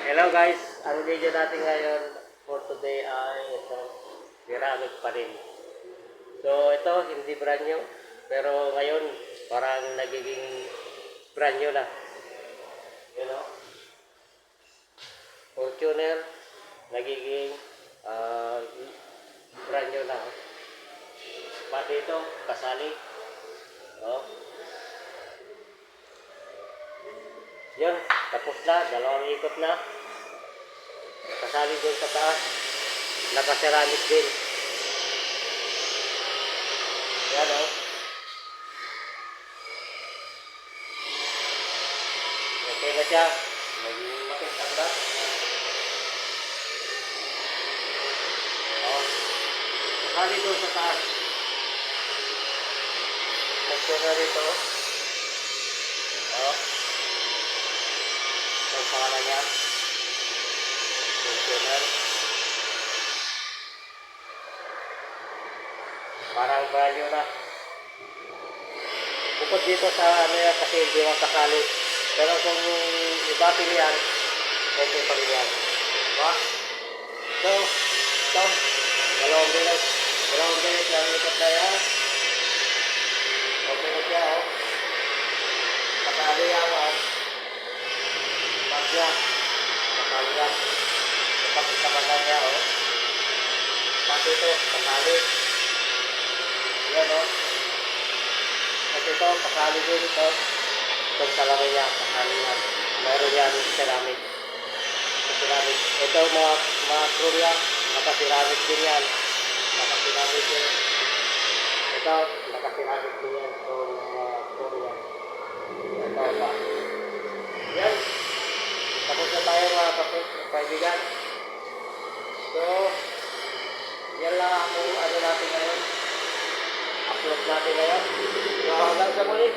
Hello guys, ang video natin ngayon for today ay ito, Ceramic pa rin. So ito, hindi brand new, pero ngayon parang nagiging brand new na. You know, Fortuner, nagiging uh, brand new na. Pati ito, kasali. Oh. Yun, tapos na, dalawang ikot na. Kasali doon sa taas. Naka-ceramic din. Yan o. Okay na siya. Naging makintang na. O. Kasali doon sa taas. Nagsiya na rito. O. Ito ang pangalan niya. Fortuner. Parang value na. Bukod dito sa ano yan kasi hindi mo kasali. Pero kung iba pilihan, okay pa rin yan. Diba? So, ito. Dalawang bilis. Dalawang bilis lang ikot na yan. Okay na siya, oh. Kasali yan, oh. Bagya. Kasali yan. Kapag kasamagan niya, oh. Pati ito, kasali. Yan, oh. At ito, kasali din ito. Itong salamin niya, kasali yan. Meron yan, ceramic. Ceramic. Ito, mga crew yan. Naka-ceramic din yan. Naka-ceramic din. Ito, naka-ceramic din yan. So, mga crew yan. Ito pa. Yan. Tapos na tayo mga kaibigan. So, yan lang ang ano natin ngayon. Upload natin ngayon. So, hanggang sa muli.